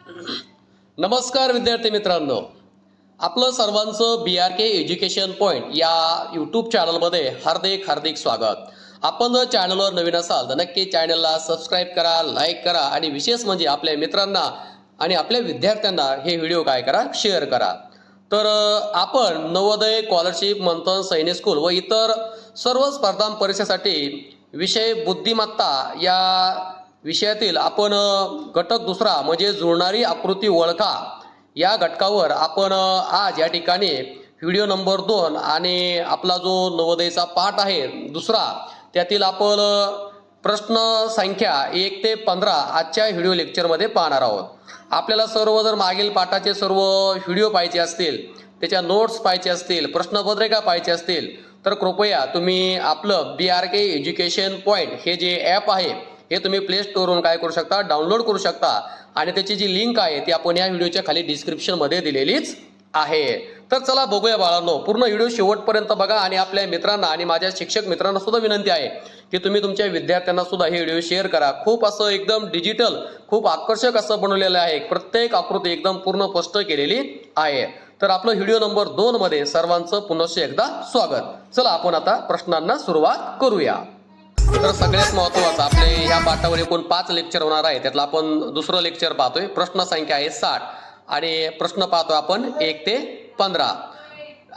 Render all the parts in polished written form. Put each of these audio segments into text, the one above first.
नमस्कार विद्यार्थी मित्रांनो, आपलं सर्वांचं BRK एज्युकेशन पॉइंट या यूट्यूब चॅनलमध्ये हार्दिक हार्दिक स्वागत. आपण जर चॅनलवर नवीन असाल तर नक्की चॅनलला सबस्क्राईब करा, लाईक करा आणि विशेष म्हणजे आपल्या मित्रांना आणि आपल्या विद्यार्थ्यांना हे व्हिडिओ काय करा, शेअर करा. तर आपण नवोदय, स्कॉलरशिप, मंथन, सैनिक स्कूल व इतर सर्व स्पर्धा परीक्षेसाठी विषय बुद्धिमत्ता या विषयातील आपण घटक दुसरा म्हणजे जुळणारी आकृती ओळखा या घटकावर आपण आज या ठिकाणी व्हिडिओ नंबर 2 आणि आपला जो नवोदयचा पाठ आहे दुसरा त्यातील आपण प्रश्न संख्या 1 ते 15 आजच्या व्हिडिओ लेक्चरमध्ये पाहणार आहोत. आपल्याला सर्व जर मागील पाठाचे सर्व व्हिडिओ पाहिजे असतील, त्याच्या नोट्स पाहिजे असतील, प्रश्नपत्रिका पाहिजे असतील तर कृपया तुम्ही आपलं BRK एज्युकेशन पॉइंट हे जे ॲप आहे हे तुम्ही प्ले स्टोरवरून काय करू शकता, डाउनलोड करू शकता आणि त्याची जी लिंक आहे ती आपण या व्हिडिओच्या खाली डिस्क्रिप्शनमध्ये दिलेलीच आहे. तर चला बघूया बाळांनो, पूर्ण व्हिडिओ शेवटपर्यंत बघा आणि आपल्या मित्रांना आणि माझ्या शिक्षक मित्रांना सुद्धा विनंती आहे की तुम्ही तुमच्या विद्यार्थ्यांना सुद्धा हे व्हिडिओ शेअर करा. खूप असं एकदम डिजिटल, खूप आकर्षक असं बनवलेलं आहे. प्रत्येक आकृती एकदम पूर्ण स्पष्ट केलेली आहे. तर आपलं व्हिडिओ नंबर 2 मध्ये सर्वांचं पुनश्च एकदा स्वागत. चला आपण आता प्रश्नांना सुरुवात करूया. तर सगळ्यात महत्त्वाचं आपले ह्या पाठावर एकूण 5 लेक्चर होणार आहे. त्यातलं आपण दुसरं लेक्चर पाहतोय. प्रश्न संख्या आहे 60 आणि प्रश्न पाहतोय आपण 1 ते 15.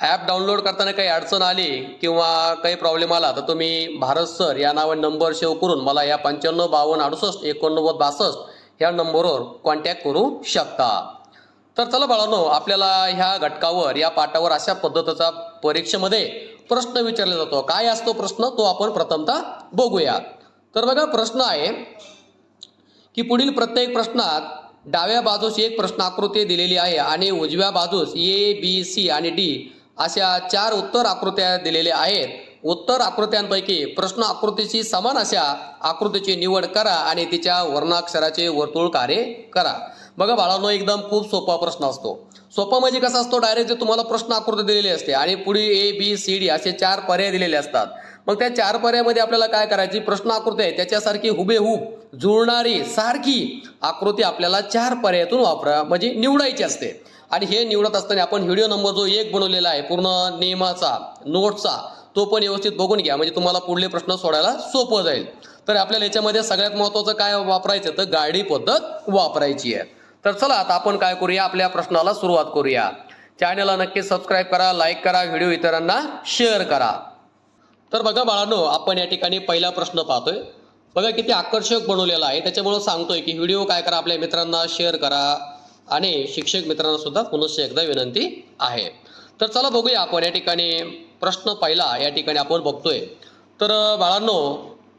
ॲप डाउनलोड करताना काही अडचण आली किंवा काही प्रॉब्लेम आला तर तुम्ही भारत सर या नावाने नंबर सेव्ह करून मला या 95 52 68 89 62 ह्या नंबरवर कॉन्टॅक्ट करू शकता. तर चला बाळांनो, आपल्याला ह्या घटकावर या पाठावर अशा पद्धतीचा परीक्षेमध्ये प्रश्न विचारला जातो. काय असतो प्रश्न तो आपण प्रथमतः बघूया. तर बघा प्रश्न आहे की पुढील प्रत्येक प्रश्नात डाव्या बाजूस एक प्रश्न आकृती दिलेली आहे आणि उजव्या बाजूस A, B, C आणि D अशा 4 उत्तर आकृत्या दिलेल्या आहेत. उत्तर आकृत्यांपैकी प्रश्न आकृतीशी समान अशा आकृतीची निवड करा आणि तिच्या वर्णाक्षराचे वर्तुळ कार्य करा. बघा बाळांनो, एकदम खूप सोपा प्रश्न असतो. सोपा म्हणजे कसा असतो, डायरेक्ट जे तुम्हाला प्रश्न आकृती दिलेली असते आणि पुढे A, B, C, D असे 4 पर्याय दिलेले असतात. मग त्या 4 पर्यायामध्ये आपल्याला काय करायची, प्रश्न आकृती आहे त्याच्यासारखी हुबेहूब जुळणारी सारखी आकृती आपल्याला 4 पर्यायातून म्हणजे निवडायची असते. आणि हे निवडत असताना आपण व्हिडिओ नंबर जो 1 बनवलेला आहे पूर्ण नियमाचा, नोट्सचा, तो पण व्यवस्थित बघून घ्या म्हणजे तुम्हाला पुढले प्रश्न सोडायला सोपं जाईल. तर आपल्याला याच्यामध्ये सगळ्यात महत्त्वाचं काय वापरायचं तर गाडी पद्धत वापरायची आहे. तर चला आता आपण काय करूया, आपल्या प्रश्नाला सुरुवात करूया. चॅनलला नक्की सबस्क्राईब करा, लाईक करा, व्हिडिओ इतरांना शेअर करा. तर बघा बाळांनो, आपण या ठिकाणी पहिला प्रश्न पाहतोय. बघा किती आकर्षक बनवलेला आहे. त्याच्यामुळे सांगतोय की व्हिडिओ काय करा, आपल्या मित्रांना शेअर करा आणि शिक्षक मित्रांना सुद्धा पुनश्च एकदा विनंती आहे. तर चला बघूया आपण या ठिकाणी प्रश्न पहिला या ठिकाणी आपण बघतोय. तर बाळांनो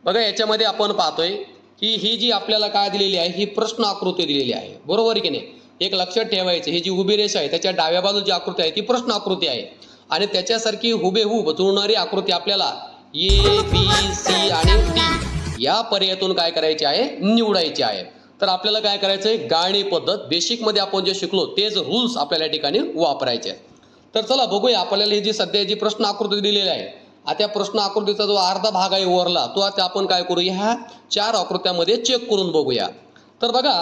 बघा याच्यामध्ये आपण पाहतोय की ही जी आपल्याला काय दिलेली आहे ही प्रश्न आकृती दिलेली आहे, बरोबर आहे की नाही. एक लक्षात ठेवायचं, ही जी उभी रेषा आहे त्याच्या डाव्या बाजूची जी आकृती आहे ती प्रश्न आकृती आहे आणि त्याच्यासारखी हुबेहूब जुळणारी आकृती आपल्याला A, B, C आणि D या पर्यायातून काय करायची आहे, निवडायची आहे. तर आपल्याला काय करायचंय, गाळणी पद्धत बेसिकमध्ये आपण जे शिकलो तेच रूल्स आपल्याला या ठिकाणी वापरायचे. तर चला बघूया आपल्याला ही जी सध्या जी प्रश्न आकृती दिलेली आहे, त्या प्रश्न आकृतीचा जो अर्धा भाग आहे वरला तो आता आपण काय करूया, ह्या 4 आकृत्यामध्ये चेक करून बघूया. तर बघा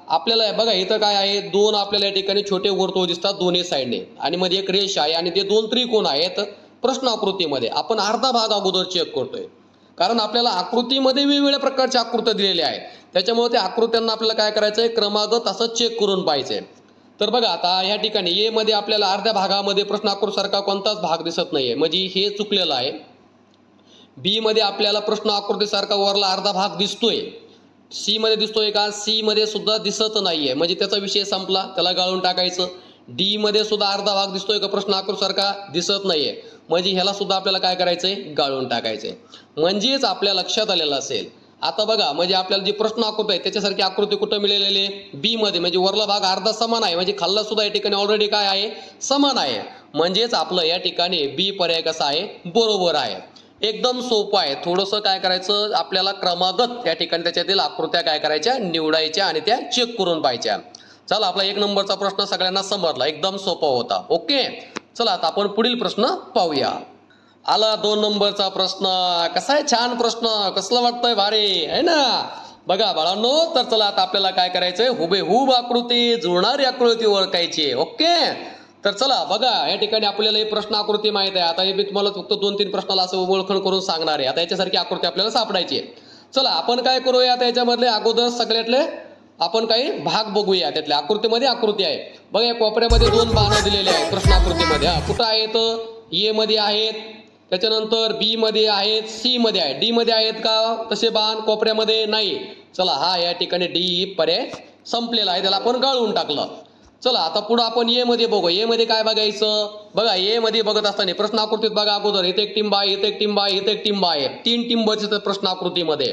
आपल्याला बघा इथं काय आहे, 2 आपल्याला या ठिकाणी छोटे वर्तुळ दिसतात दोन्ही साईडने आणि मध्ये एक रेष आहे आणि ते 2 त्रिकोण आहेत. प्रश्न आकृतीमध्ये आपण अर्धा भाग अगोदर चेक करतोय कारण आपल्याला आकृतीमध्ये वेगवेगळ्या प्रकारच्या आकृत्या दिलेल्या आहेत. त्याच्यामुळे त्या आकृत्यांना आपल्याला काय करायचंय, क्रमागत असं चेक करून पाहिजे. तर बघा आता या ठिकाणी A मध्ये आपल्याला अर्ध्या भागामध्ये प्रश्न आकृतीसारखा कोणताच भाग दिसत नाहीये म्हणजे हे चुकलेलं आहे. B मध्ये आपल्याला प्रश्न आकृतीसारखा वरला अर्धा भाग दिसतोय. C मध्ये दिसतोय का, C मध्ये सुद्धा दिसत नाहीये म्हणजे त्याचा विषय संपला, त्याला गाळून टाकायचं. D मध्ये सुद्धा अर्धा भाग दिसतोय का प्रश्न आकृतीसारखा, दिसत नाहीये म्हणजे ह्याला सुद्धा आपल्याला काय करायचंय, गाळून टाकायचंय. म्हणजेच आपल्या लक्षात आलेलं असेल. आता बघा म्हणजे आपल्याला जी प्रश्न आकृती आहे त्याच्यासारखी आकृती कुठं मिळालेली आहे, B मध्ये, म्हणजे वरला भाग अर्धा समान आहे म्हणजे खाल्ला सुद्धा या ठिकाणी ऑलरेडी काय आहे, समान आहे. म्हणजेच आपलं या ठिकाणी B पर्याय कसा आहे, बरोबर आहे. एकदम सोपं आहे. थोडंसं काय करायचं, आपल्याला क्रमागत या ठिकाणी त्याच्यातील आकृत्या काय करायच्या, निवडायच्या आणि त्या चेक करून पाहायच्या. चला आपला 1 नंबरचा प्रश्न सगळ्यांना समजला, एकदम सोपा होता. ओके, चला आता आपण पुढील प्रश्न पाहूया. आला 2 नंबरचा प्रश्न. कसा आहे, छान प्रश्न, कसलं वाटतंय, भारी आहे ना. बघा बाळांनो, तर चला आता आपल्याला काय करायचंय, हुबेहूब आकृती जुळणारी आकृती ओळखायची आहे. ओके, तर चला बघा या ठिकाणी आपल्याला हे प्रश्न आकृती माहित आहे. आता हे मी तुम्हाला फक्त 2-3 प्रश्नाला असं ओळखण करून सांगणार आहे. आता याच्यासारखी आकृती आपल्याला सापडायची आहे. चला आपण काय करूया, आता याच्यामधले अगोदर सगळ्यातले आपण काही भाग बघूया. त्यातल्या आकृतीमध्ये आकृती आहे बघा, या कोपऱ्यामध्ये 2 बाणं दिलेले आहेत प्रश्न आकृतीमध्ये. कुठं आहेत, ए मध्ये आहेत, त्याच्यानंतर बी मध्ये आहेत, सी मध्ये आहेत. डी मध्ये आहेत का तसे बाण कोपऱ्यामध्ये? नाही. चला हा या ठिकाणी डी पर्याय संपलेला आहे, त्याला आपण गाळून टाकलं. चला आता पुढे आपण ए मध्ये बघू. ए मध्ये काय बघायचं, बघा ए मध्ये बघत असताना प्रश्न आकृतीत बघा अगोदर इथे एक टिंब आहे, इथे एक टिंब आहे, इथे एक टिंब आहे. 3 टिंब दिसतात प्रश्न आकृतीमध्ये.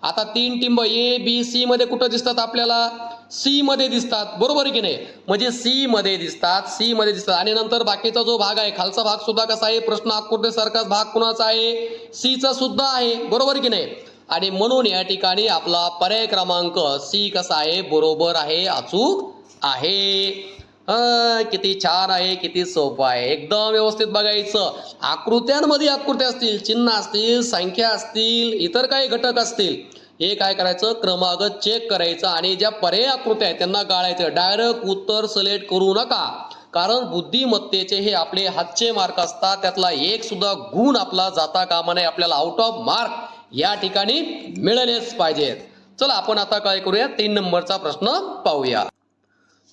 आता 3 टिंब ए बी सी मध्ये कुठं दिसतात आपल्याला? सी मध्ये दिसतात, बरोबर आहे की नाही? म्हणजे सी मध्ये दिसतात, सी मध्ये दिसतात. आणि नंतर बाकीचा जो भाग आहे खालचा भाग सुद्धा कसा आहे, प्रश्न आकृतीसारखाच भाग कुणाचा आहे? सी चा सुद्धा आहे, बरोबर आहे की नाही? आणि म्हणून या ठिकाणी आपला पर्याय क्रमांक सी कसा आहे, बरोबर आहे, अचूक आहे. किती छान आहे, किती सोपं आहे, एकदम व्यवस्थित बघायचं. आकृत्यांमध्ये आकृत्या असतील, चिन्ह असतील, संख्या असतील, इतर काही घटक असतील, हे काय करायचं, क्रमागत चेक करायचं आणि ज्या पर्याय आकृत्या आहेत त्यांना गाळायचं. डायरेक्ट उत्तर सिलेक्ट करू नका, कारण बुद्धिमत्तेचे हे आपले हातचे मार्क असतात. त्यातला एक सुद्धा गुण आपला जाता कामा नये. आपल्याला आउट ऑफ मार्क या ठिकाणी मिळालेच पाहिजेत. चला आपण आता काय करूया, 3 नंबरचा प्रश्न पाहूया.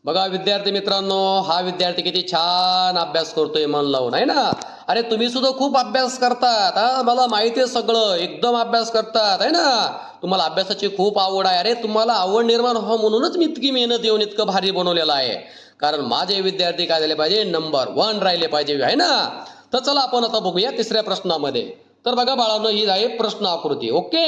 बघा विद्यार्थी मित्रांनो, हा विद्यार्थी किती छान अभ्यास करतोय मन लावून, आहे ना? अरे तुम्ही सुद्धा खूप अभ्यास करतात, मला माहिती आहे सगळं, एकदम अभ्यास करतात, आहे ना? तुम्हाला अभ्यासाची खूप आवड आहे. अरे तुम्हाला आवड निर्माण व्हावं म्हणूनच मी इतकी मेहनत येऊन इतकं भारी बनवलेलं आहे. कारण माझे विद्यार्थी काय झाले पाहिजे, नंबर 1 राहिले पाहिजे, आहे ना? तर चला आपण आता बघूया 3ऱ्या प्रश्नामध्ये. तर बघा बाळांनो, ही आहे प्रश्न आकृती. ओके,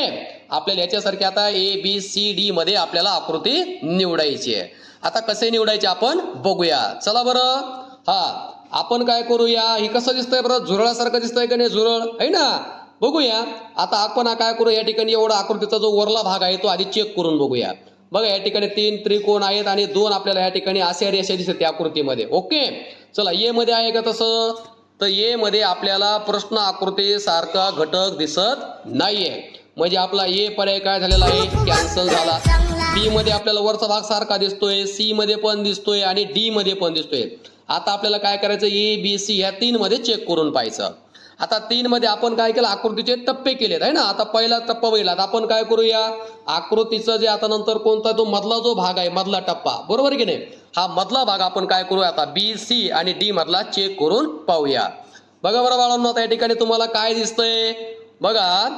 आपल्याला याच्यासारखी आता ए बी सी डी मध्ये आपल्याला आकृती निवडायची आहे. आता कसे निवडायचे आपण बघूया. चला बरं, हा आपण काय करूया, ही कसं दिसतंय बरं, झुरळासारखं दिसतंय का नाही, झुरळ आहे ना? बघूया. आता आपण काय करू, या ठिकाणी एवढा आकृतीचा जो वरला भाग आहे तो आधी चेक करून बघूया. बघा या ठिकाणी 3 त्रिकोण आहेत आणि 2 आपल्याला या ठिकाणी अशा रेषा दिसतात त्या आकृतीमध्ये. ओके, चला ए मध्ये आहे का तसं? तर ए मध्ये आपल्याला प्रश्न आकृती सारखा घटक दिसत नाहीये, म्हणजे आपला ए पर्याय काय झालेला आहे, कॅन्सल झाला. बी मध्ये आपल्याला वरचा भाग सारखा दिसतोय, सी मध्ये पण दिसतोय आणि डी मध्ये पण दिसतोय. आता आपल्याला काय करायचं, ए बी सी ह्या 3 मध्ये चेक करून पाहायचं. आता 3 मध्ये आपण काय केलं, आकृतीचे टप्पे केलेत, आहे ना? आता पहिला टप्पा बघितला. आपण काय करूया, आकृतीचं जे आता नंतर कोणता तो मधला जो भाग आहे, मधला टप्पा, बरोबर की नाही? हा मधला भाग आपण काय करूया, आता बी सी आणि डी मधला चेक करून पाहूया. बघा बरं बाळांनो, आता या ठिकाणी तुम्हाला काय दिसतंय बघा,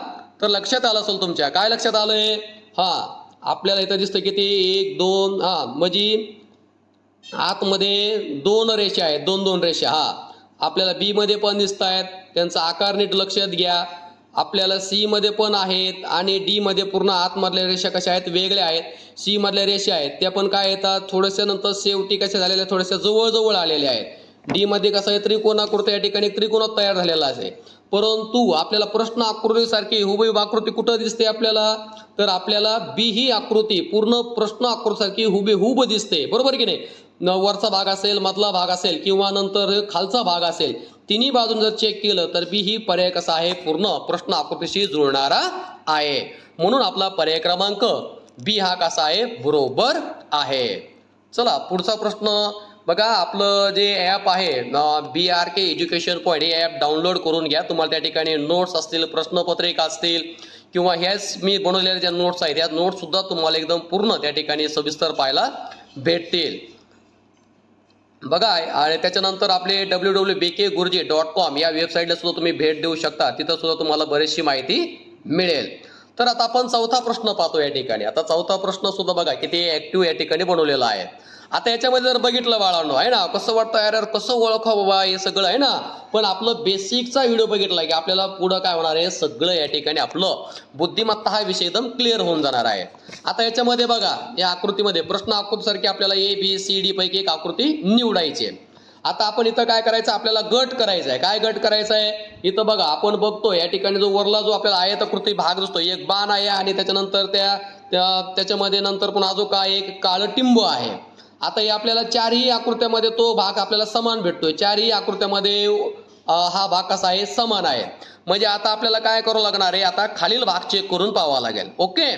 तर लक्षात आलं असेल तुमच्या, काय लक्षात आलंय? हा आपल्याला इथं दिसतं किती, 1 2, हा म्हणजे आतमध्ये 2 रेषा आहेत, 2-2 रेषा. हा आपल्याला बी मध्ये पण दिसत आहेत, त्यांचा आकार नीट लक्षात घ्या. आपल्याला सी मध्ये पण आहेत आणि डी मध्ये पूर्ण आतमधल्या रेषा कशा आहेत, वेगळ्या आहेत. सी मधल्या रेषा आहेत त्या पण काय येतात, थोड्याशा नंतर शेवटी कशा झालेल्या, थोड्याशा जवळ आलेल्या आहेत. डी मध्ये कसं आहे, त्रिकोणाकृती, या ठिकाणी त्रिकोण तयार झालेला आहे. परंतु आपल्याला प्रश्न आकृतीसारखी हुबेहूब आकृती कुठं दिसते आपल्याला, तर आपल्याला बी ही आकृती पूर्ण प्रश्न आकृतीसारखी हुबेहूब दिसते, बरोबर की नाही? वरचा भाग असेल, मधला भाग असेल किंवा नंतर खालचा भाग असेल, तिन्ही बाजून जर चेक केलं तर बी ही पर्याय कसा आहे, पूर्ण प्रश्न आकृतीशी जुळणारा आहे. म्हणून आपला पर्याय क्रमांक बी हा कसा आहे, बरोबर आहे. चला पुढचा प्रश्न बघा. आपलं जे ॲप आहे BRK एज्युकेशन पॉईंट, हे ॲप डाउनलोड करून घ्या. तुम्हाला त्या ठिकाणी नोट्स असतील, प्रश्नपत्रिका असतील किंवा ह्याच मी बनवलेल्या ज्या नोट्स आहेत, या नोट्स सुद्धा तुम्हाला एकदम पूर्ण त्या ठिकाणी सविस्तर पाहायला भेटतील. बघा, आणि त्याच्यानंतर आपले www.bkgurji.com या वेबसाईटला सुद्धा तुम्ही भेट देऊ शकता, तिथं सुद्धा तुम्हाला बरीचशी माहिती मिळेल. तर आता आपण चौथा प्रश्न पाहतो या ठिकाणी. आता चौथा प्रश्न सुद्धा बघा किती ऍक्टिव्ह या ठिकाणी बनवलेला आहे. आता याच्यामध्ये जर बघितलं बाळांनो, आहे ना, कसं वाटतं यार, कसं ओळखा बाबा हे सगळं, आहे ना? पण आपलं बेसिकचा व्हिडिओ बघितला की आपल्याला पुढं काय होणार आहे, सगळं या ठिकाणी आपलं बुद्धिमत्ता हा विषय एकदम क्लिअर होऊन जाणार आहे. आता याच्यामध्ये बघा, या आकृतीमध्ये प्रश्न आकृतीसारखी आपल्याला ABCD पैकी एक आकृती निवडायची आहे. आता आपण इथं काय करायचं, आपल्याला गट करायचा आहे. काय गट करायचा आहे, इथं बघा आपण बघतो या ठिकाणी जो वरला जो आपल्याला आयताकृती भाग दिसतो, एक बाण आहे आणि त्याच्यानंतर त्याच्यामध्ये नंतर पुन्हा जो काय एक काळं टिंब आहे. आता हे आपल्याला 4ही आकृत्यामध्ये तो भाग आपल्याला समान भेटतोय. 4ही आकृत्यामध्ये हा भाग कसा आहे, समान आहे. म्हणजे आता आपल्याला काय करावं लागणार आहे, आता खालील भाग चेक करून पाहावा लागेल. ओके,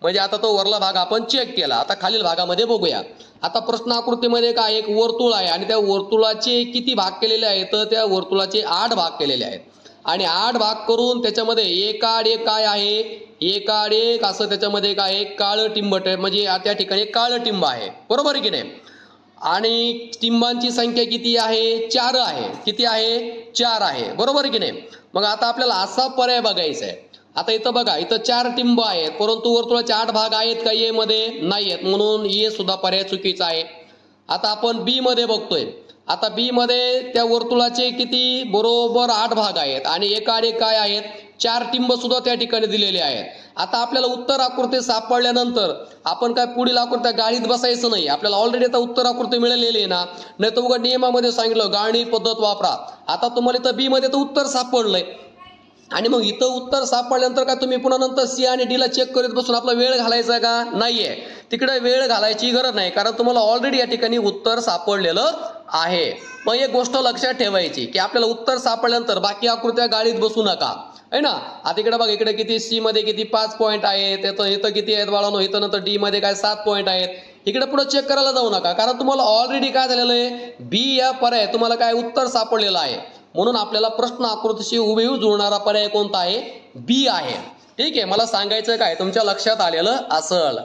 म्हणजे आता तो वरला भाग आपण चेक केला. आता खालील भागामध्ये बघूया. आता प्रश्न आकृतीमध्ये काय एक वर्तुळ आहे आणि त्या वर्तुळाचे किती भाग केलेले आहेत तर त्या वर्तुळाचे 8 भाग केलेले आहेत आणि 8 भाग करून त्याच्यामध्ये एकाड एक काय आहे एकाड एक असं त्याच्यामध्ये काय आहे काळं टिंब म्हणजे त्या ठिकाणी काळं टिंब आहे बरोबर आहे की नाही. आणि टिंबांची संख्या किती आहे 4 आहे. किती आहे 4 आहे बरोबर आहे की नाही. मग आता आपल्याला असा पर्याय बघायचा आहे. आता इथं बघा इथं 4 टिंब आहेत परंतु वर्तुळाचे 8 भाग आहेत का ए मध्ये नाही आहेत म्हणून ए सुद्धा पर्याय चुकीचा आहे. आता आपण बी मध्ये बघतोय. आता बी मध्ये त्या वर्तुळाचे किती बरोबर 8 भाग आहेत आणि एकाड एक काय आहेत 4 टिंब सुद्धा त्या ठिकाणी दिलेले आहेत. आता आपल्याला उत्तर आकृती सापडल्यानंतर आपण काय पुढील आकृत्या गाळीत बसायचं नाही. आपल्याला ऑलरेडी आता उत्तर आकृती मिळालेली आहे ना. नाही तर उगा नियमामध्ये सांगितलं गाळणी पद्धत वापरा. आता तुम्हाला इथं बी मध्ये तर उत्तर सापडलंय आणि मग इथं उत्तर सापडल्यानंतर का तुम्ही पुन्हा नंतर सी आणि डी ला चेक करत बसून आपला वेळ घालायचा का नाहीये. तिकडे वेळ घालायची गरज नाही कारण तुम्हाला ऑलरेडी या ठिकाणी उत्तर सापडलेलं आहे. मग एक गोष्ट लक्षात ठेवायची की आपल्याला उत्तर सापडल्यानंतर बाकी आकृत्या गाळीत बसू नका आहे ना. आता इकडे बघा इकडे किती सी मध्ये किती 5 पॉईंट आहेत इथं किती आहेत बाळांनो इथं नंतर डी मध्ये काय 7 पॉईंट आहेत. इकडे पुढे चेक करायला जाऊ नका कारण तुम्हाला ऑलरेडी काय झालेलं आहे बी या पर्याय तुम्हाला काय उत्तर सापडलेलं आहे. म्हणून आपल्याला प्रश्न आकृतीशी हुबेहूब जुळणारा पर्याय कोणता आहे बी आहे. ठीक आहे मला सांगायचं काय तुमच्या लक्षात आलेलं असल.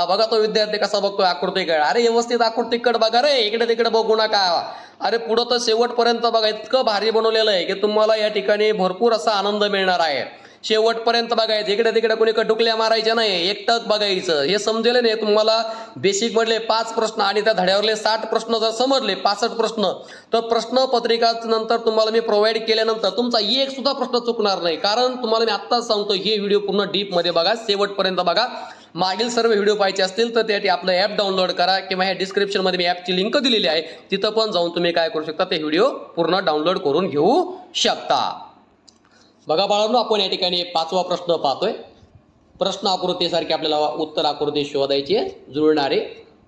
बघा तो विद्यार्थी कसा बघतोय आकृतीकडे. अरे व्यवस्थित आकृतीकडे बघा रे इकडे तिकडे बघू नका. अरे पुढं तर शेवटपर्यंत बघा इतकं भारी बनवलेलं आहे की तुम्हाला या ठिकाणी भरपूर असा आनंद मिळणार आहे. शेवटपर्यंत बघायचं इकडे तिकडे कोणी डुकल्या मारायच्या नाही एकटक बघायचं. हे समजेल नाही तुम्हाला बेसिक मधले 5 प्रश्न आणि त्या धड्यावरले 60 प्रश्न जर समजले 65 प्रश्न तर प्रश्नपत्रिका नंतर तुम्हाला मी प्रोव्हाइड केल्यानंतर तुमचा एक सुद्धा प्रश्न चुकणार नाही. कारण तुम्हाला मी आत्ताच सांगतो हे व्हिडिओ पूर्ण डीप मध्ये बघा शेवटपर्यंत बघा. मागील सर्व व्हिडिओ पाहिजे असतील तर त्यासाठी आपलं ॲप डाउनलोड करा किंवा ह्या डिस्क्रिप्शनमध्ये मी ॲपची लिंक दिलेली आहे तिथं पण जाऊन तुम्ही काय करू शकता ते व्हिडिओ पूर्ण डाउनलोड करून घेऊ शकता. बघा बाळांनो आपण या ठिकाणी 5वा प्रश्न पाहतोय. प्रश्न आकृतीसारखी आपल्याला उत्तर आकृती शोधायची जुळणारे.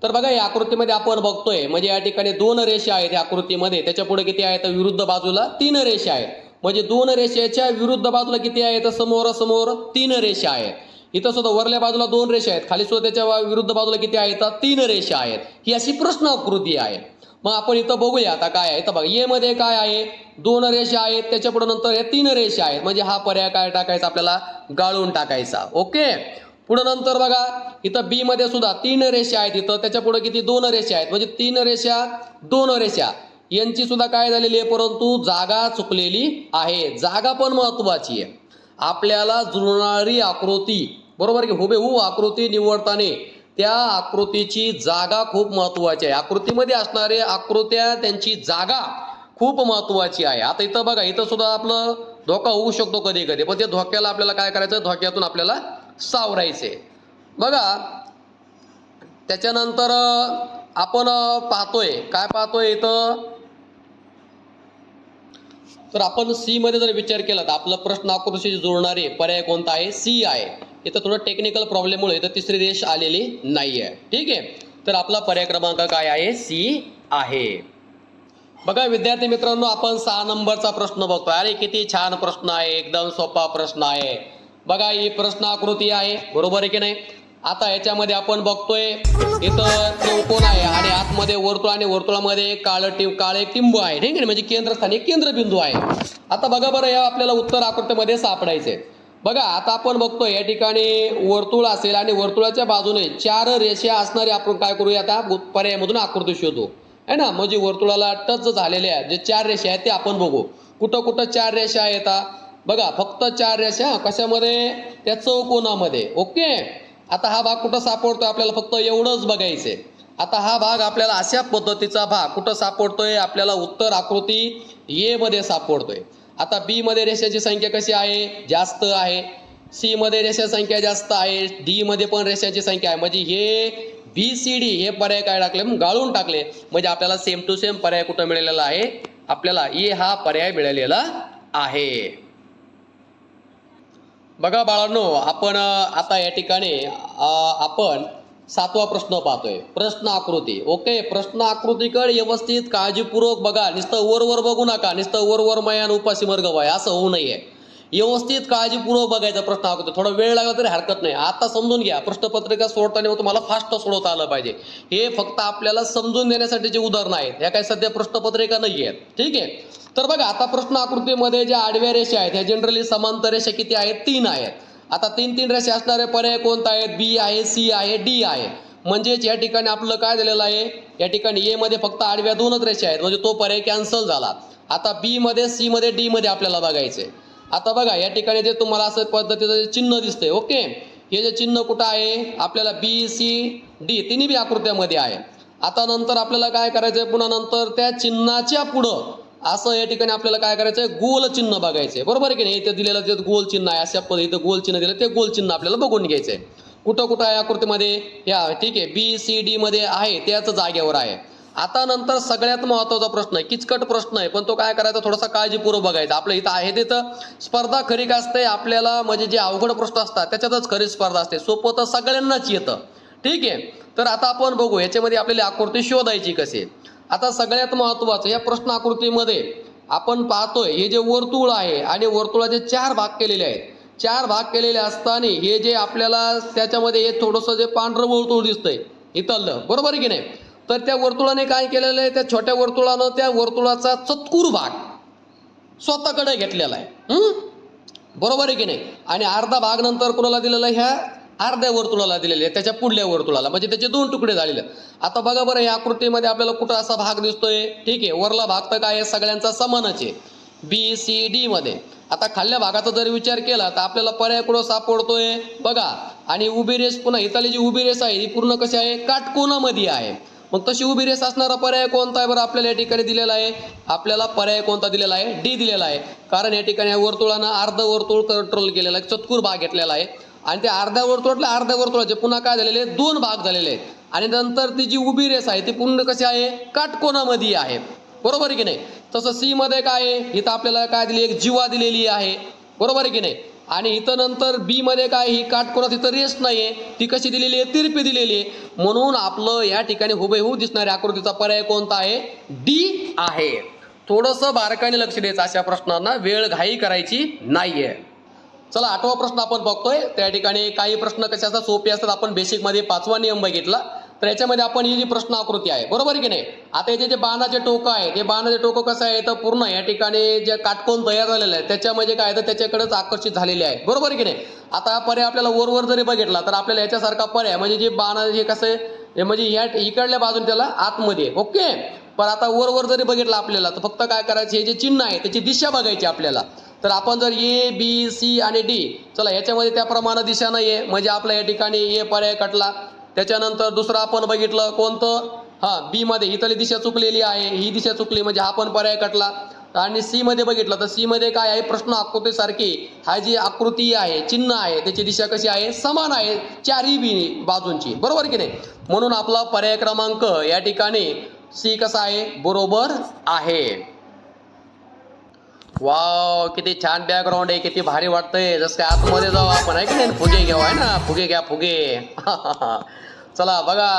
तर बघा या आकृतीमध्ये आपण बघतोय म्हणजे या ठिकाणी 2 रेषा आहेत या आकृतीमध्ये. त्याच्या पुढे किती आहेत विरुद्ध बाजूला 3 रेषा आहेत. म्हणजे 2 रेषेच्या विरुद्ध बाजूला किती आहेत समोरासमोर 3 रेषा आहेत. इथं सुद्धा वरल्या बाजूला 2 रेषा आहेत खाली सुद्धा त्याच्या विरुद्ध बाजूला किती आहेत 3 रेषा आहेत. ही अशी प्रश्न आकृती आहे. मग आपण इथं बघूया आता काय आहे. तर बघा ए मध्ये काय आहे 2 रेषा आहेत त्याच्या पुढे नंतर हे 3 रेषा आहेत म्हणजे हा पर्याय काय टाकायचा आपल्याला गाळून टाकायचा. ओके पुढे नंतर बघा इथं बी मध्ये सुद्धा 3 रेषा आहेत इथं त्याच्या पुढे किती 2 रेषा आहेत म्हणजे 3 रेषा 2 रेषा यांची सुद्धा काय झालेली आहे परंतु जागा चुकलेली आहे. जागा पण महत्वाची आहे. आपल्याला जुळणारी आकृती बरोबर की हुबेहूब आकृती निवडताना त्या आकृतीची जागा खूप महत्वाची आहे. आकृतीमध्ये असणारे आकृत्या त्यांची जागा खूप महत्वाची आहे. आता इथं बघा इथं सुद्धा आपलं धोका होऊ शकतो कधी कधी पण त्या धोक्याला आपल्याला काय करायचं धोक्यातून आपल्याला सावरायचे. बघा त्याच्यानंतर आपण पाहतोय काय पाहतोय इथं तर आपण सी मध्ये जर विचार केला तर आपला प्रश्न आकृतीशी जुळणारे पर्याय कोणता आहे सी आहे. इथं थोडं टेक्निकल प्रॉब्लेममुळे इथं तिसरी रेष आलेली नाहीये. ठीक आहे तर आपला पर्याय क्रमांक काय आहे सी आहे. बघा विद्यार्थी मित्रांनो आपण 6 नंबरचा प्रश्न बघतोय. अरे किती छान प्रश्न आहे एकदम सोपा प्रश्न आहे. बघा ही प्रश्न आकृती आहे बरोबर आहे की नाही. आता याच्यामध्ये आपण बघतोय इथं चौकोन आहे आणि आतमध्ये वर्तुळ आणि वर्तुळामध्ये काळे टिंब आहे. ठीक आहे म्हणजे केंद्रस्थानी केंद्रबिंदू आहे. आता बघा बरं या आपल्याला उत्तर आकृतीमध्ये सापडायचे. बघा आता आपण बघतोय या ठिकाणी वर्तुळ असेल आणि वर्तुळाच्या बाजूने 4 रेषा असणारे आपण काय करूया आता पर्यायामधून आकृती शोधू है ना. म्हणजे वर्तुळाला टच झालेल्या जे 4 रेषा आहेत ते आपण बघू. कुठं कुठं 4 रेषा आहेत बघा फक्त 4 रेषा कशामध्ये त्या चौकोनामध्ये. ओके आता हा भाग कुठं सापडतोय आपल्याला फक्त एवढंच बघायचंय. आता हा भाग आपल्याला अशा पद्धतीचा भाग कुठं सापडतोय आपल्याला उत्तर आकृती ए मध्ये सापडतोय. आता बी मध्ये रेषाची संख्या कशी आहे जास्त आहे. सी मध्ये रेषा संख्या जास्त आहे. डी मध्ये पण रेषाची संख्या आहे म्हणजे हे बी सी डी हे पर्याय काय टाकले गाळून टाकले म्हणजे आपल्याला सेम टू सेम पर्याय कुठं मिळालेला आहे आपल्याला ए हा पर्याय मिळालेला आहे. बघा बाळांनो आपण आता या ठिकाणी आपण 7वा प्रश्न पाहतोय प्रश्न आकृती. ओके प्रश्न आकृतीकडे व्यवस्थित काळजीपूर्वक बघा. नुसतं वर बघू नका नुसतं वर मयान उपाशी वर्ग वय असं होऊ नये. व्यवस्थित काळजीपूर्वक बघायचा प्रश्न आकृती. थोडा वेळ लागला तरी हरकत नाही. आता समजून घ्या, प्रश्नपत्रिका सोडताना तुम्हाला फास्ट सोडवता आलं पाहिजे. हे फक्त आपल्याला समजून देण्यासाठीचे उदाहरणं आहेत. ह्या काही सध्या प्रश्नपत्रिका नाही आहेत. ठीक आहे. तर बघा आता प्रश्न आकृतीमध्ये ज्या आडव्या रेषा आहेत ह्या जनरली समांतर रेषा किती आहेत? 3 आहेत. आता 3 रेषा असणारे पर्याय कोणता आहेत? बी आहे, सी आहे, डी आहे. म्हणजेच या ठिकाणी आपलं काय दिलेलं आहे? या ठिकाणी ए मध्ये फक्त आडव्या 2च रेषा आहेत, म्हणजे तो पर्याय कॅन्सल झाला. आता बी मध्ये, सी मध्ये, डी मध्ये आपल्याला बघायचंय. आता बघा या ठिकाणी जे तुम्हाला असं पद्धतीचं जे चिन्ह दिसतंय, ओके, हे जे चिन्ह कुठं आहे? आपल्याला बी, सी, डी तिन्ही बी आकृत्यामध्ये आहे. आता नंतर आपल्याला काय करायचंय? पुन्हा नंतर त्या चिन्हाच्या पुढं असं या ठिकाणी आपल्याला काय करायचंय? गोल चिन्ह बघायचंय. बरोबर आहे की नाही? इथे दिलेलं जे गोल चिन्ह आहे, अशा पद्धतीचं गोल चिन्ह दिलं, ते गोल चिन्ह आपल्याला बघून घ्यायचंय. कुठं कुठं आहे आकृतीमध्ये? या ठीक आहे, बी सी डी मध्ये आहे, त्याच जागेवर आहे. आता नंतर सगळ्यात महत्त्वाचा प्रश्न आहे, किचकट प्रश्न आहे, पण तो काय करायचा? थोडासा काळजीपूर्वक बघायचा. आपल्या इथं आहे तिथं स्पर्धा खरी का असते आपल्याला, म्हणजे जे अवघड प्रश्न असतात त्याच्यातच खरी स्पर्धा असते. सोपं तर सगळ्यांनाच येतं. ठीक आहे. तर आता आपण बघू याच्यामध्ये आपल्याला आकृती शोधायची कशी. आता सगळ्यात महत्त्वाचं या प्रश्न आकृतीमध्ये आपण पाहतोय हे जे वर्तुळ आहे आणि वर्तुळाचे 4 भाग केलेले आहेत. 4 भाग केलेले असताना हे जे आपल्याला त्याच्यामध्ये हे थोडंसं जे पांढरं वर्तुळ दिसतंय इथलं, बरोबर आहे की नाही? तर त्या वर्तुळाने काय केलेलं आहे? त्या छोट्या वर्तुळानं त्या वर्तुळाचा चतकुर भाग स्वतःकडे घेतलेला आहे. बरोबर आहे की नाही? आणि अर्धा भाग नंतर कोणाला दिलेला आहे? ह्या अर्ध्या वर्तुळाला दिलेले आहे, त्याच्या पुढल्या वर्तुळाला, म्हणजे त्याचे 2 तुकडे झालेले. आता बघा बरं या आकृतीमध्ये आपल्याला कुठं असा भाग दिसतोय? ठीक आहे, वरला भाग तर काय आहे? सगळ्यांचा समानच आहे, बी सी डी मध्ये. आता खाल्ल्या भागाचा जर विचार केला तर आपल्याला पर्याय कुठं सापडतोय? बघा, आणि उभी रेष पुन्हा इथली जी उभी रेष आहे ही पूर्ण कशी आहे? काटकोनामध्ये आहे. मग तशी उभी रेष असणारा पर्याय कोणता आहे बरं आपल्याला या ठिकाणी दिलेला आहे? आपल्याला पर्याय कोणता दिलेला आहे? डी दिलेला आहे. कारण या ठिकाणी वर्तुळानं अर्ध वर्तुळ कंट्रोल केलेला आहे, चतकुर भाग घेतलेला आहे. आणि त्या अर्ध्या वर्तुळाचे पुन्हा काय झालेले? 2 भाग झालेले आहेत. आणि नंतर ती जी उभी रेष आहे ती पूर्ण कशी आहे? काटकोनामध्ये आहे. बरोबर आहे की नाही? तसं सी मध्ये काय आहे? इथं आपल्याला काय दिली? एक जीवा दिलेली आहे. बरोबर आहे की नाही? आणि इथं नंतर बी मध्ये काय? ही काटकोनात इथं रेष नाहीये, ती कशी दिलेली आहे? तिरपी दिलेली आहे. म्हणून आपलं या ठिकाणी हुबेहूब दिसणाऱ्या आकृतीचा पर्याय कोणता आहे? डी आहे. थोडंसं बारकाईने लक्ष द्यायचं, अशा प्रश्नांना वेळ घाई करायची नाहीये. चला 8वा प्रश्न आपण बघतोय. त्या ठिकाणी काही प्रश्न कसे असतात? सोपे असतात. आपण बेसिकमध्ये 5वा नियम बघितला. तर याच्यामध्ये आपण ही जी प्रश्न आकृती आहे, बरोबर आहे की नाही? आता याचे जे बाणाचे टोकं आहे, ते बाणाचे टोकं कसं आहे? तर पूर्ण या ठिकाणी जे काटकोन तयार झालेलं आहे त्याच्यामध्ये काय तर त्याच्याकडेच आकर्षित झालेले आहे. बरोबर आहे की नाही? आता हा पर्याय आपल्याला वर जरी बघितला तर आपल्याला याच्यासारखा पर्याय, म्हणजे जे बाण हे कसं आहे, म्हणजे ह्या इकडल्या बाजूने त्याला आतमध्ये, ओके. पण आता वर जरी बघितला आपल्याला तर फक्त काय करायचे? हे जे चिन्ह आहे त्याची दिशा बघायची आपल्याला. तर आपण जर ए बी सी आणि डी, चला याच्यामध्ये त्याप्रमाणे दिशा नाही आहे, म्हणजे आपल्या या ठिकाणी ए पर्याय कटला. त्याच्यानंतर दुसरं आपण बघितलं कोणतं? बी मध्ये इथली दिशा चुकलेली आहे, ही दिशा चुकली, म्हणजे हा पण पर्याय कटला. आणि सी मध्ये बघितलं तर सी मध्ये काय आहे? प्रश्न आकृतीसारखी हा जी आकृती आहे, चिन्ह आहे, त्याची दिशा कशी आहे? समान आहे चारही बाजूंची. बरोबर की नाही? म्हणून आपला पर्याय क्रमांक या ठिकाणी सी कसा आहे? बरोबर आहे. वाव, किती छान बॅकग्राऊंड आहे, किती भारी वाटतंय. जसं काय आतमध्ये जाऊ आपण, आहे की नाही? फुगे घेऊ, आहे ना? फुगे घ्या, फुगे. चला बघा,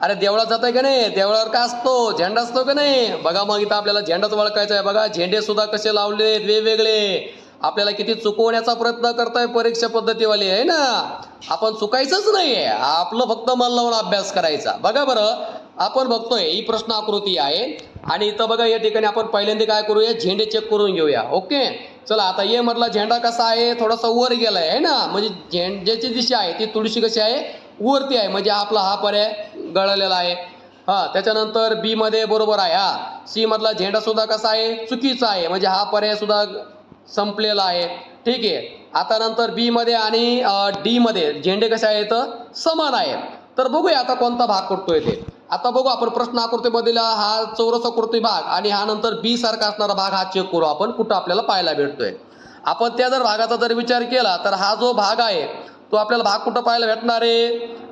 अरे देवळात जातोय का नाही? देवळावर का असतो? झेंडा असतो का नाही? बघा, मग इथं आपल्याला झेंडाच ओळखायचा आहे. बघा झेंडे सुद्धा कसे लावलेत वेगवेगळे. आपल्याला किती चुकवण्याचा प्रयत्न करताय परीक्षा पद्धतीवाली, आहे ना? आपण चुकायचंच नाहीये, आपलं फक्त मन लावून अभ्यास करायचा. बघा बरं, आपण बघतोय ही प्रश्न आकृती आहे आणि इथं बघा या ठिकाणी आपण पहिल्यांदा काय करूया? झेंडे चेक करून घेऊया. ओके, चला आता ए मधला झेंडा कसा आहे? थोडासा वर गेलाय, आहे ना? म्हणजे झेंड्याची दिशा आहे ती थोडीशी कशी आहे? वरती आहे, म्हणजे आपला हा पर्याय गळलेला आहे. त्याच्यानंतर बी मध्ये बरोबर आहे. सी मधला झेंडा सुद्धा कसा आहे? चुकीचा आहे, म्हणजे हा पर्याय सुद्धा संपलेला आहे. ठीक आहे. आता नंतर बी मध्ये आणि डी मध्ये झेंडे कसे आहेत? समान आहेत. तर बघूया आता कोणता भाग करतोय ते. आता बघू आपण प्रश्न आकृतीमधील हा चौरस आकृती भाग आणि हा नंतर बी सारखा असणारा भाग हा चेक करू आपण, कुठं आपल्याला पाहायला भेटतोय. आपण त्या जर भागाचा जर विचार केला तर हा जो भाग आहे तो आपल्याला भाग कुठं पाहायला भेटणार आहे?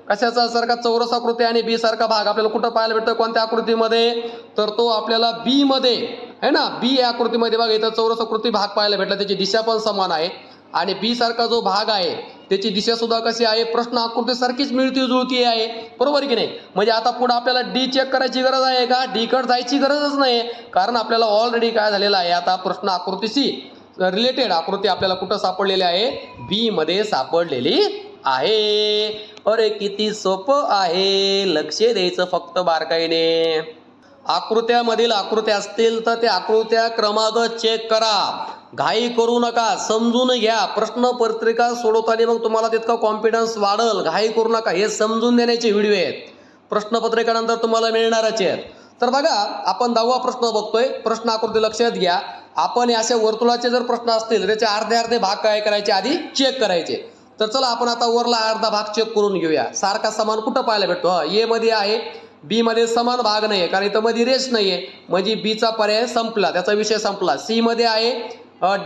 कशाचा सारखा चौरस आकृती आणि बी सारखा भाग आपल्याला कुठं पाहायला भेटतोय? कोणत्या आकृतीमध्ये? तर तो आपल्याला बी मध्ये, है ना? बी या आकृतीमध्ये बघा इथं चौरस आकृती भाग पाहायला भेटला, त्याची दिशा पण समान आहे. आणि बी सारखा जो भाग आहे त्याची दिशा सुद्धा कशी आहे? प्रश्न आकृती सारखीच मिळती जुळती आहे. बरोबर की नाही? म्हणजे आता पुढे आपल्याला डी चेक करायची गरज आहे का? डी कडे जायची गरजच नाही, कारण आपल्याला ऑलरेडी काय झालेलं आहे आता प्रश्न आकृती सी रिलेटेड आकृती आपल्याला कुठं सापडलेली आहे? बी मध्ये सापडलेली आहे. अरे किती सोपं आहे, लक्ष द्यायचं फक्त बारकाईने. आकृत्यामधील आकृत्या असतील तर त्या आकृत्या क्रमांक चेक करा, घाई करू नका, समजून घ्या. प्रश्नपत्रिका सोडवताना मग तुम्हाला तितका कॉन्फिडन्स वाढेल. घाई करू नका, हे समजून देण्याचे व्हिडिओ आहेत, प्रश्नपत्रिकानंतर तुम्हाला मिळणारच आहेत. तर बघा, आपण 10वा प्रश्न बघतोय. प्रश्न आकृती लक्षात घ्या. आपण अशा वर्तुळाचे जर प्रश्न असतील त्याचे अर्धे अर्धे भाग काय करायचे, आधी चेक करायचे. तर चला आपण आता वरला अर्धा भाग चेक करून घेऊया. सारखा समान कुठं पाहायला भेटतो? ए मध्ये आहे, बी मध्ये समान भाग नाहीये कारण इथं मध्ये रेष नाहीये, म्हणजे बी चा पर्याय संपला, त्याचा विषय संपला. सी मध्ये आहे,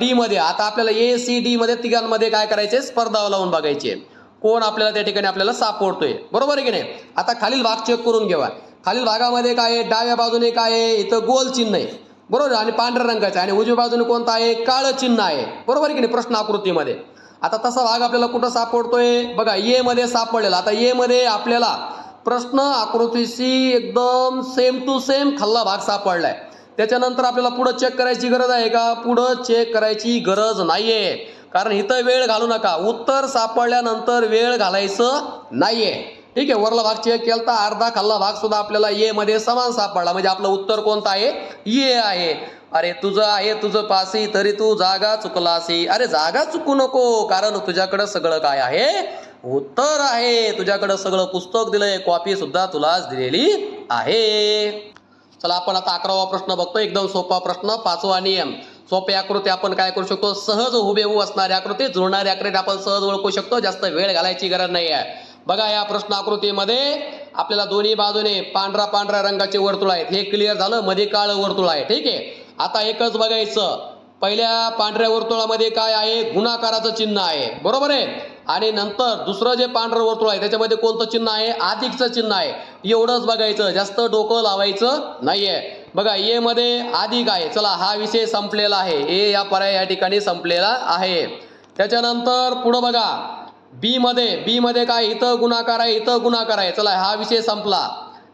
डी मध्ये. आता आपल्याला ए सी डी मध्ये तिघांमध्ये काय करायचे, स्पर्धा लावून बघायचे कोण आपल्याला त्या ठिकाणी आपल्याला सापडतोय. बरोबर आहे की नाही? आता खालील भाग चेक करून घ्या. खालील भागामध्ये काय आहे? डाव्या बाजूने काय आहे? इथं गोल चिन्ह आहे, बरोबर, आणि पांढऱ्या रंगाचं. आणि उजव्या बाजूने कोणतं आहे? काळं चिन्ह आहे. बरोबर आहे की नाही? प्रश्न आकृतीमध्ये आता तसा भाग आपल्याला कुठं सापडतोय? बघा, ए मध्ये सापडलेला. आता ए मध्ये आपल्याला प्रश्न आकृतीशी एकदम सेम टू सेम खाल्ला भाग सापडलाय. त्याच्यानंतर आपल्याला पुढे चेक करायची गरज आहे का? पुढे चेक करायची गरज नाहीये, कारण इथं वेळ घालू नका. उत्तर सापडल्यानंतर वेळ घालायचं नाहीये. ठीक आहे, वरला भाग चेक केला तर अर्धा खाल्ला भाग सुद्धा आपल्याला ए मध्ये समान सापडला, म्हणजे आपलं उत्तर कोणतं आहे? ए आहे. अरे तुझं आहे तुझं पासी, तरी तू जागा चुकलासी. अरे जागा चुकू नको, कारण तुझ्याकडे सगळं काय आहे? उत्तर आहे. तुझ्याकडे सगळं पुस्तक दिलंय, कॉपी सुद्धा तुलाच दिलेली आहे. चला आपण आता 11वा प्रश्न बघतो. एकदम सोपा प्रश्न. 5वा नियम. सोपी आकृती आपण काय करू शकतो? सहज हुबेहू असणारी आकृती, जुळणारी आकृती आपण सहज ओळखू शकतो. जास्त वेळ घालायची गरज नाही आहे. बघा, या प्रश्न आकृतीमध्ये आपल्याला दोन्ही बाजूने पांढरा पांढऱ्या रंगाचे वर्तुळ आहेत, हे क्लिअर झालं. मध्ये काळं वर्तुळ आहे. ठीक आहे, आता एकच बघायचं. पहिल्या पांढऱ्या वर्तुळामध्ये काय आहे? गुणाकाराचं चिन्ह आहे, बरोबर आहे. आणि नंतर दुसरं जे पांढरं वर्तुळ आहे त्याच्यामध्ये कोणतं चिन्ह आहे? अधिकचं चिन्ह आहे. एवढंच बघायचं, जास्त डोकं लावायचं नाहीये. बघा, ए मध्ये अधिक आहे. चला, हा विषय संपलेला आहे. ए या पर्याय या ठिकाणी संपलेला आहे. त्याच्यानंतर पुढं बघा, बी मध्ये काय? इथं गुणाकार आहे, इथं गुणाकार आहे. चला, हा विषय संपला.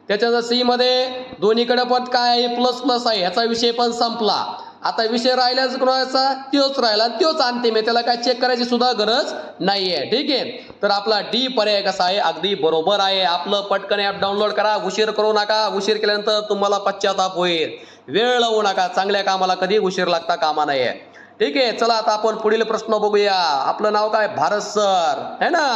त्याच्यानंतर सी मध्ये दोन्हीकडे पण काय आहे? प्लस प्लस आहे, ह्याचा विषय पण संपला. आता विषय राहिलाच कुणाचा? त्योच राहिला, त्योच अंतिम आहे, त्याला काय चेक करायची सुद्धा गरज नाहीये. ठीक आहे, तर आपला डी पर्याय कसा आहे? अगदी बरोबर आहे. आपलं पटकन ॲप डाउनलोड करा, उशीर करू नका. उशीर केल्यानंतर तुम्हाला पश्चाताप होईल. वेळ लावू नका, चांगल्या कामाला कधी उशीर लागता कामा नये. ठीक आहे, चला आता आपण पुढील प्रश्न बघूया. आपलं नाव काय? भारत सर है ना?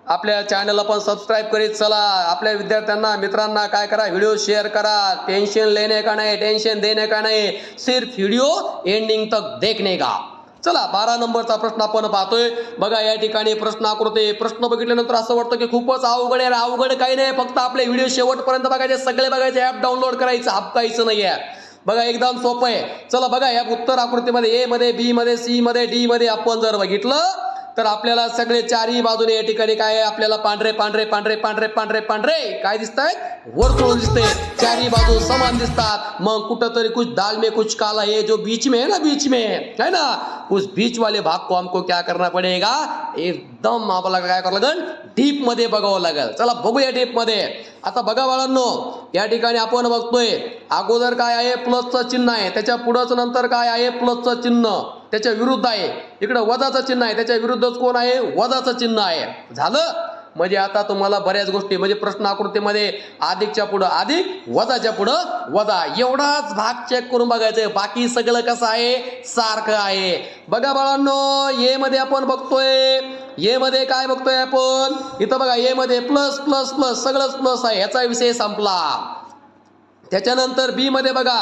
आपल्या चॅनलला पण सबस्क्राईब करीत चला. आपल्या विद्यार्थ्यांना मित्रांना काय करा? व्हिडिओ शेअर करा. टेंशन लेने का नाही, टेंशन देने का नाही, सिर्फ व्हिडिओ एंडिंग तक देखने का. चला, 12 नंबरचा प्रश्न आपण पाहतोय. बघा, या ठिकाणी प्रश्न आकृती. प्रश्न बघितल्यानंतर असं वाटतं की खूपच अवघड आहे. अवघड काही नाही, फक्त आपले व्हिडिओ शेवटपर्यंत बघायचे, सगळे बघायचे, ॲप डाउनलोड करायचं, हपकायचं नाही आहे. बघा, एकदम सोपं आहे. चला बघा, या उत्तर आकृतीमध्ये ए मध्ये, बी मध्ये, सी मध्ये, डी मध्ये आपण जर बघितलं तर आपल्याला सगळे चारही बाजूने या ठिकाणी काय आहे? आपल्याला पांढरे पांढरे पांढरे पांढरे पांढरे पांढरे काय दिसत आहेत? वर्तुळ दिसते. चारही बाजू समान दिसतात. मग कुठंतरी कुछ दाल में कुछ काला है, जो बीच में है ना, बीच में है ना, उस बीच वाले भाग को हमको क्या करना पडेगा? एकदम आपल्याला काय करावं लागेल? डीप मध्ये बघावं लागेल. चला बघूया डीप मध्ये. आता बघा बाळांनो, या ठिकाणी आपण बघतोय अगोदर काय आहे? प्लसचं चिन्ह आहे. त्याच्या पुढंच नंतर काय आहे? प्लसचं चिन्ह. त्याच्या विरुद्ध आहे इकडे वजाचं चिन्ह आहे. त्याच्या विरुद्धच कोण आहे? वजाचं चिन्ह आहे. झालं? म्हणजे आता तुम्हाला बऱ्याच गोष्टी, म्हणजे प्रश्न आकृतीमध्ये अधिकच्या पुढं अधिक, वजाच्या पुढं वजा, एवढाच भाग चेक करून बघायचंय. बाकी सगळं कसं आहे? सारखं आहे. बघा बाळांनो, ए मध्ये आपण बघतोय, ए मध्ये काय बघतोय आपण? इथं बघा, ए मध्ये प्लस प्लस प्लस, सगळंच प्लस आहे, ह्याचा विषय संपला. त्याच्यानंतर बी मध्ये बघा,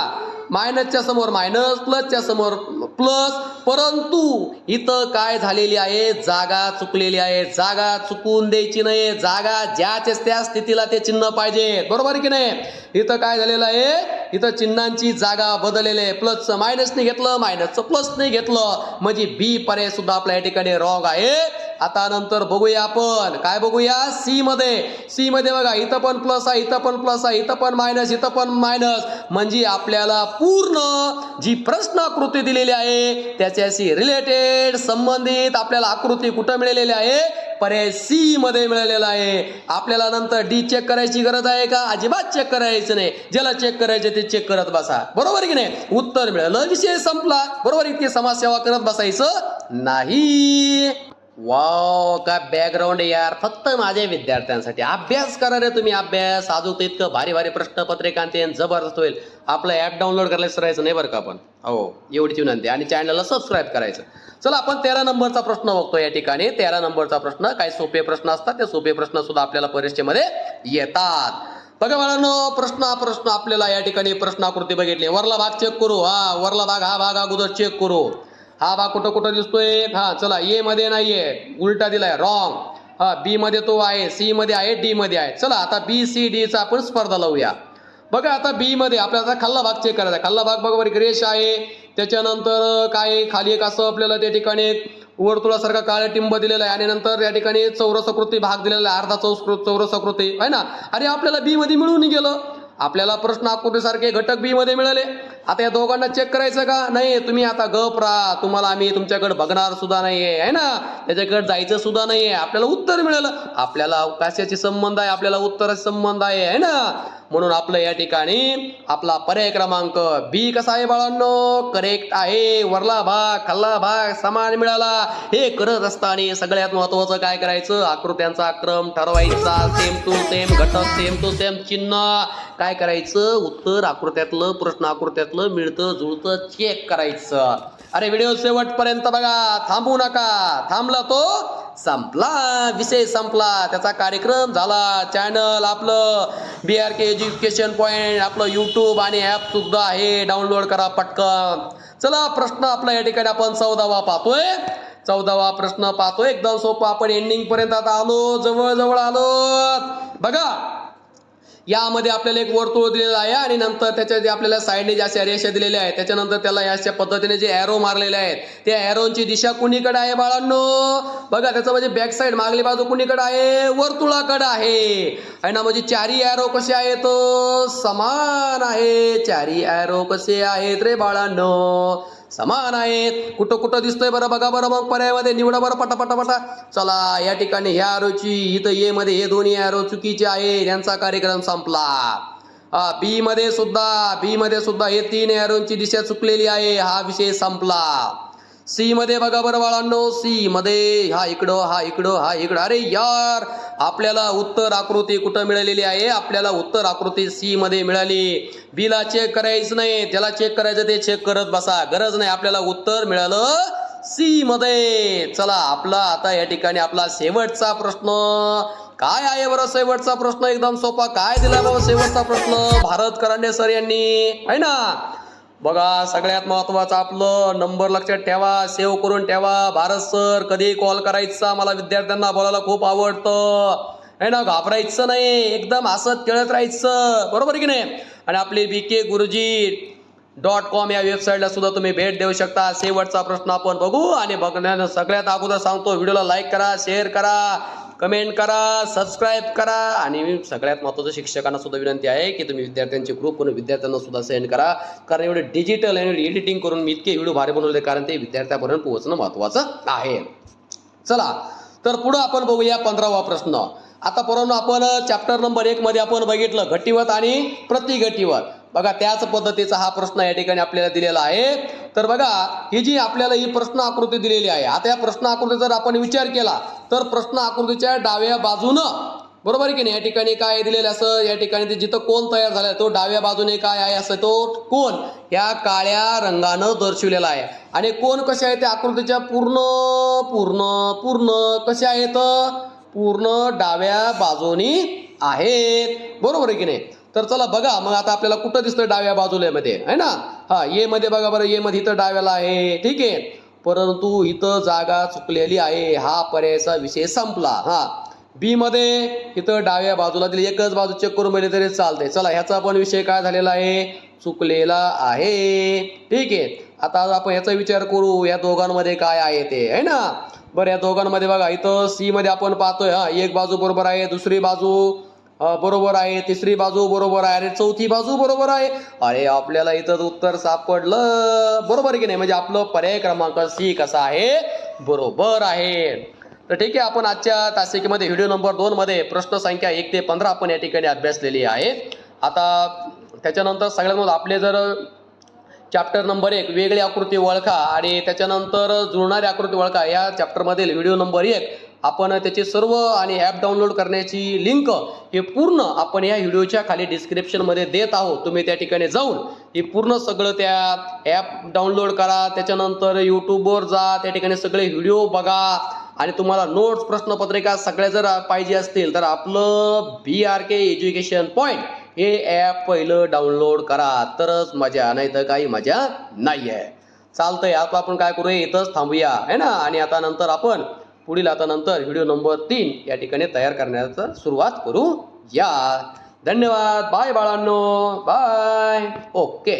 मायनसच्या समोर मायनस, प्लसच्या समोर प्लस, परंतु इथं काय झालेली आहे? जागा चुकलेली आहे. जागा चुकून द्यायची नाही. जागा ज्याच्या त्या स्थितीला ते चिन्ह पाहिजे, बरोबर की नाही? इथं काय झालेलं आहे? इथं चिन्हांची जागा बदललेली आहे. प्लसचं मायनसने घेतलं, मायनसचं प्लसने घेतलं, म्हणजे बी पर्याय सुद्धा आपल्या या ठिकाणी रॉंग आहे. आता नंतर बघूया आपण, काय बघूया? सी मध्ये बघा, इथं पण प्लस आहे, इथं पण प्लस आहे, इथं पण मायनस, इथं पण मायनस, म्हणजे आपल्याला पूर्ण जी प्रश्न आकृती दिलेली आहे त्याच्याशी रिलेटेड संबंधित आपल्याला आकृती कुठं मिळालेली आहे? पर्याय सी मध्ये मिळालेला आहे. आपल्याला नंतर डी चेक करायची गरज आहे का? अजिबात चेक करायचं नाही. ज्याला चेक करायचे ते चेक करत बसा. बरोबर की नाही? उत्तर मिळालं, विषय संपला. बरोबर, इतकी समाजसेवा करत बसायचं नाही. वाव, का बॅकग्राऊंड यार, फक्त माझ्या विद्यार्थ्यांसाठी. अभ्यास करा रे तुम्ही, अभ्यास. अजून तर इतकं भारी भारी प्रश्नपत्रिका आणि ते जबरदस्त होईल. आपलं ॲप डाउनलोड करायला विसरायचं नाही बरं का आपण. हो, एवढीच विनंती. आणि चॅनलला सबस्क्राईब करायचं. चला, आपण 13 नंबरचा प्रश्न बघतो या ठिकाणी. 13 नंबरचा प्रश्न, काही सोपे प्रश्न असतात, ते सोपे प्रश्न सुद्धा आपल्याला परीक्षेमध्ये येतात. बघा बाळांनो, हा प्रश्न आपल्याला या ठिकाणी प्रश्नाकृती बघितली. वरला भाग चेक करू. वरला भाग, हा भाग अगोदर चेक करू. हा भाग कुठं कुठं दिसतोय? चला, ए मध्ये नाहीये, उलटा दिलाय, रॉंग. बी मध्ये तो आहे, सी मध्ये आहे, डी मध्ये आहे. चला, आता बी सी डी चा आपण स्पर्धा लावूया. बघा, आता बी मध्ये आपल्याला खाल्ला भाग चेक करायचा. खाल्ला भाग बघा, एक रेष आहे, त्याच्यानंतर काय खाली एक असं आपल्याला त्या ठिकाणी एक वर्तुळासारखा काळा टिंब दिलेला आहे, आणि नंतर या ठिकाणी चौरसाकृती भाग दिलेला आहे, अर्धा चौरसाकृती आहे ना. अरे, आपल्याला बी मध्ये मिळून गेलं. आपल्याला प्रश्न आकृतीसारखे घटक बी मध्ये मिळाले. आता या दोघांना चेक करायचं का? नाही, तुम्ही आता गप राहा. तुम्हाला आम्ही तुमच्याकडे बघणार सुद्धा नाहीये, आहे ना, त्याच्याकडे जायचं सुद्धा नाहीये. आपल्याला उत्तर मिळालं. आपल्याला कशाची संबंध आहे? आपल्याला उत्तराचा संबंध आहे ना. म्हणून आपलं या ठिकाणी आपला पर्याय क्रमांक बी कसा आहे बाळांनो? करेक्ट आहे. वरला भाग खाल्ला भाग समान मिळाला. हे करत असताना सगळ्यात महत्वाचं काय करायचं? आकृत्यांचा क्रम ठरवायचा. सेम टू सेम घटक, सेम टू सेम चिन्ह. काय करायचं? उत्तर आकृत्यातलं, प्रश्न आकृत्यातलं मिळतं जुळतं चेक करायचं. अरे, व्हिडिओ शेवटपर्यंत बघा, थांबू नका. थांबला तो संपला, विषय संपला, त्याचा कार्यक्रम झाला. चॅनल आपलं BRK एज्युकेशन पॉइंट, आपलं यूट्यूब आणि ॲप सुद्धा आहे, डाउनलोड करा पटकन. चला, प्रश्न आपला या ठिकाणी आपण 14वा पाहतोय. 14वा प्रश्न पाहतोय, एकदम सोपा. आपण एंडिंग पर्यंत आता आलो, जवळ आलो. बघा, यामध्ये आपल्याला एक वर्तुळ दिलेलं आहे, आणि नंतर त्याच्या जे आपल्याला साईडने ज्या अशा रेषा दिलेल्या आहेत, त्याच्यानंतर त्याला अशा पद्धतीने जे ॲरो मारलेले आहेत, त्या ॲरोची दिशा कुणीकडे आहे बाळांनो? बघा, त्याचं म्हणजे बॅक साईड, मागली बाजू कुणीकडे आहे? वर्तुळाकडे आहे. आणि ना, म्हणजे चारी ॲरो कसे आहेत? समान आहे. चारी ॲरो कसे आहेत रे बाळांनो? समान आहेत. कुठं कुठं दिसतोय बरं? बघा बरं, मग पर्यायामध्ये निवडा बरं, पटा. चला, या ठिकाणी ह्या ॲरोची, इथं ए मध्ये हे दोन्ही ॲरो चुकीचे आहे, यांचा कार्यक्रम संपला. बी मध्ये सुद्धा हे 3 ॲरोची दिशा चुकलेली आहे, हा विषय संपला. सी मध्ये बघा बरं बाळांनो, सी मध्ये हा इकडं. अरे यार, आपल्याला उत्तर आकृती कुठं मिळालेली आहे? आपल्याला उत्तर आकृती सी मध्ये मिळाली. बी ला चेक करायचं नाही, ज्याला चेक करायचं ते चेक करत बसा, गरज नाही. आपल्याला उत्तर मिळालं सी मध्ये. चला, आपला आता या ठिकाणी आपला शेवटचा प्रश्न काय आहे बरं? शेवटचा प्रश्न एकदम सोपा. काय दिला बाबा शेवटचा प्रश्न? भारत करंडे सर यांनी, आहे ना. बघा, सगळ्यात महत्वाचं आपलं नंबर लक्षात ठेवा, सेव्ह करून ठेवा. भारत सर, कधी कॉल करायचा. मला विद्यार्थ्यांना बोलायला खूप आवडतं, आहे ना. घाबरायचं नाही, एकदम हसत खेळत राहायचं, बरोबर की नाही. आणि आपली BKGuruji.com या वेबसाईटला सुद्धा तुम्ही भेट देऊ शकता. शेवटचा प्रश्न आपण बघू, आणि बघण्यानं सगळ्यात अगोदर सांगतो, व्हिडिओला लाईक करा, शेअर करा, कमेंट करा, सबस्क्राईब करा. आणि सगळ्यात महत्त्वाचं, शिक्षकांना सुद्धा विनंती आहे की तुम्ही विद्यार्थ्यांचे ग्रुप करून विद्यार्थ्यांना सुद्धा सेंड करा. कारण एवढे डिजिटल आणि एडिटिंग करून मी इतके व्हिडिओ भारी बनवले, कारण ते विद्यार्थ्यापर्यंत पोहोचणं महत्त्वाचं आहे. चला, तर पुढं आपण बघूया 15वा प्रश्न. आता परंतु आपण चॅप्टर नंबर 1 मध्ये आपण बघितलं घटीवत आणि प्रतिघटीवत. बघा, त्याच पद्धतीचा हा प्रश्न या ठिकाणी आपल्याला दिलेला आहे. तर बघा, ही जी आपल्याला ही प्रश्न आकृती दिलेली आहे, आता या प्रश्न आकृती जर आपण विचार केला तर प्रश्न आकृतीच्या डाव्या बाजूनं, बरोबर आहे की नाही, या ठिकाणी काय दिलेलं असं, या ठिकाणी जिथं कोन तयार झालाय तो डाव्या बाजूने काय आहे असं, तो कोन या काळ्या रंगानं दर्शवलेला आहे. आणि कोन कसे आहेत त्या आकृतीच्या? पूर्ण कसे आहेत? पूर्ण डाव्या बाजूनी आहेत, बरोबर आहे की नाही. तर चला बघा, मग आता आपल्याला कुठं दिसतंय डाव्या बाजूला मध्ये, आहे ना. ए मध्ये बघा बरं, ए मध्ये इथं डाव्याला आहे, ठीक आहे. परंतु इथं जागा चुकलेली आहे, हा पर्यायाचा विषय संपला. बी मध्ये इथं डाव्या बाजूला दिली, एकच बाजू चेक करून बघितले तरी चालते. चला, ह्याचा पण विषय काय झालेला आहे? चुकलेला आहे, ठीक आहे. आता आपण ह्याचा विचार करू, या दोघांमध्ये काय आहे ते, आहे ना. बरं, या दोघांमध्ये बघा, इथं सी मध्ये आपण पाहतोय, एक बाजू बरोबर आहे, दुसरी बाजू बरोबर आहे, तिसरी बाजू बरोबर आहे, आणि चौथी बाजू बरोबर आहे. अरे, आपल्याला इथं उत्तर सापडलं, बरोबर की नाही. म्हणजे आपलं पर्याय क्रमांक सी कसा आहे? बरोबर आहे. तर ठीक आहे, आपण आजच्या तासिकेमध्ये व्हिडिओ नंबर 2 मध्ये प्रश्न संख्या 1 ते 15 आपण या ठिकाणी अभ्यासलेली आहे. आता त्याच्यानंतर सगळ्यात महत्त्वाचं आपले जर चॅप्टर नंबर 1 वेगळी आकृती ओळखा आणि त्याच्यानंतर जुळणारी आकृती ओळखा या चॅप्टरमधील व्हिडिओ नंबर 1 आपण त्याचे सर्व आणि ॲप डाउनलोड करण्याची लिंक हे पूर्ण आपण या व्हिडिओच्या खाली डिस्क्रिप्शनमध्ये देत आहोत. तुम्ही त्या ठिकाणी जाऊन हे पूर्ण सगळं त्या ॲप डाउनलोड करा. त्याच्यानंतर यूट्यूबवर जा, त्या ठिकाणी सगळे व्हिडिओ बघा आणि तुम्हाला नोट्स प्रश्नपत्रिका सगळ्या जर पाहिजे असतील तर आपलं BRK एज्युकेशन पॉईंट हे ॲप पहिलं डाउनलोड करा, तरच मजा, नाही तर काही मजा नाही आहे. चालतंय, आता आपण काय करूया, इथंच थांबूया है ना. आणि आता नंतर आपण पुढील नंतर व्हिडिओ नंबर 3 या ठिकाणी तयार करण्याचा सुरुवात करू या. धन्यवाद. बाय बाळांनो, बाय. ओके.